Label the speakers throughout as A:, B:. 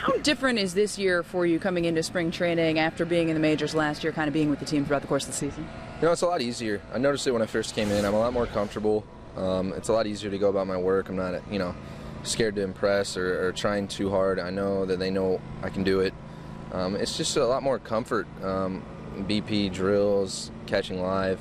A: How different is this year for you coming into spring training after being in the majors last year, kind of being with the team throughout the course of the season?
B: You know, it's a lot easier. I noticed it when I first came in. I'm a lot more comfortable. It's a lot easier to go about my work. I'm not, scared to impress or trying too hard. I know that they know I can do it. It's just a lot more comfort. BP, drills, catching live.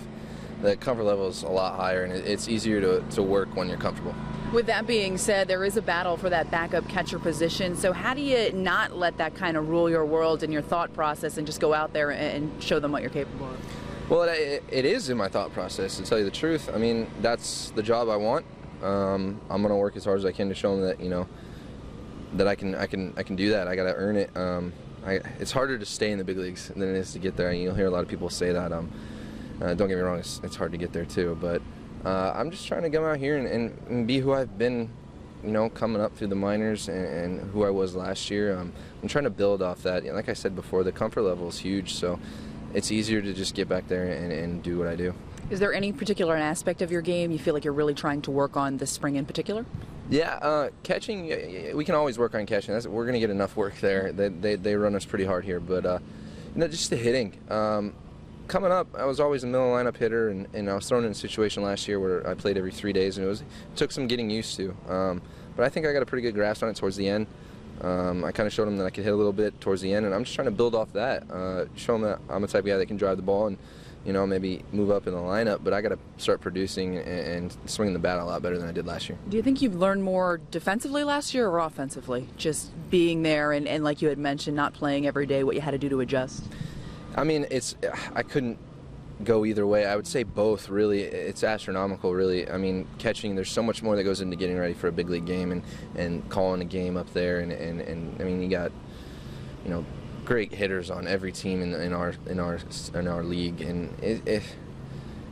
B: The comfort level is a lot higher, and it's easier to work when you're comfortable.
A: With that being said, there is a battle for that backup catcher position. So how do you not let that kind of rule your world and your thought process and just go out there and show them what you're capable of?
B: Well, it is in my thought process, to tell you the truth. I mean, that's the job I want. I'm going to work as hard as I can to show them that, that I can do that. I got to earn it. It's harder to stay in the big leagues than it is to get there. You'll hear a lot of people say that. Don't get me wrong, it's hard to get there too, but I'm just trying to come out here and be who I've been, coming up through the minors and who I was last year. I'm trying to build off that. Like I said before, the comfort level is huge, so it's easier to just get back there and do what I do.
A: Is there any particular aspect of your game you feel like you're really trying to work on this spring in particular?
B: Yeah, catching, we can always work on catching. We're going to get enough work there. They run us pretty hard here, but just the hitting. Coming up, I was always a middle lineup hitter, and I was thrown in a situation last year where I played every 3 days, and it took some getting used to. But I think I got a pretty good grasp on it towards the end. I kind of showed them that I could hit a little bit towards the end, and I'm just trying to build off that. Show them that I'm the type of guy that can drive the ball and maybe move up in the lineup, but I got to start producing and swinging the bat a lot better than I did last year.
A: Do you think you've learned more defensively last year or offensively? Just being there and like you had mentioned, not playing every day, what you had to do to adjust?
B: I mean, I couldn't go either way. I would say both, really. It's astronomical, really. I mean, catching, there's so much more that goes into getting ready for a big league game and calling a game up there. And I mean, you got, great hitters on every team in our league. And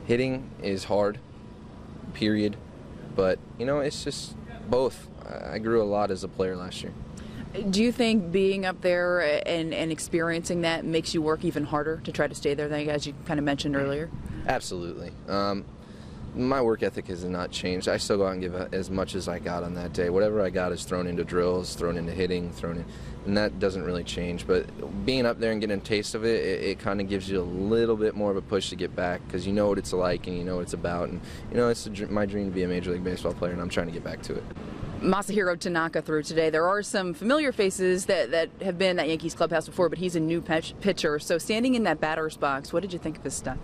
B: hitting is hard, period. But, it's just both. I grew a lot as a player last year.
A: Do you think being up there and experiencing that makes you work even harder to try to stay there, as you kind of mentioned earlier?
B: Absolutely. My work ethic has not changed. I still go out and give as much as I got on that day. Whatever I got is thrown into drills, thrown into hitting, and that doesn't really change. But being up there and getting a taste of it, it kind of gives you a little bit more of a push to get back, because you know what it's like and you know what it's about. And, it's my dream to be a Major League Baseball player, and I'm trying to get back to it.
A: Masahiro Tanaka through today. There are some familiar faces that have been in that Yankees clubhouse before, but he's a new pitcher. So standing in that batter's box, what did you think of his stuff?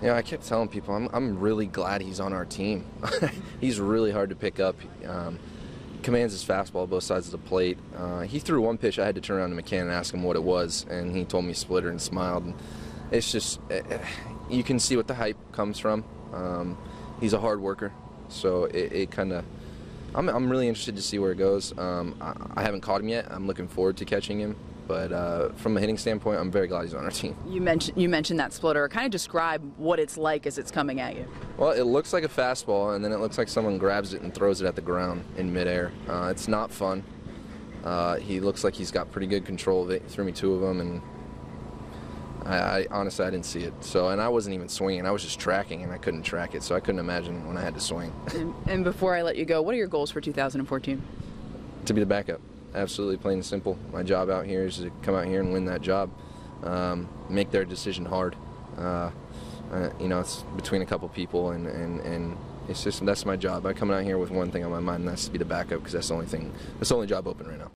B: I kept telling people I'm really glad he's on our team. He's really hard to pick up. Commands his fastball both sides of the plate. He threw one pitch. I had to turn around to McCann and ask him what it was, and he told me splitter and smiled. And it's just, you can see what the hype comes from. He's a hard worker, so it kind of, I'm really interested to see where it goes. I haven't caught him yet. I'm looking forward to catching him. But from a hitting standpoint, I'm very glad he's on our team. You
A: mentioned that splitter. Kind of describe what it's like as it's coming at you.
B: Well, it looks like a fastball, and then it looks like someone grabs it and throws it at the ground in midair. It's not fun. He looks like he's got pretty good control of it. He threw me 2 of them, and I honestly, I didn't see it. And I wasn't even swinging. I was just tracking, and I couldn't track it, so I couldn't imagine when I had to swing.
A: And before I let you go, what are your goals for 2014?
B: To be the backup. Absolutely, plain and simple. My job out here is to come out here and win that job. Make their decision hard. It's between a couple people, and it's just, that's my job. I'm coming out here with one thing on my mind, and that's to be the backup, because that's the only job open right now.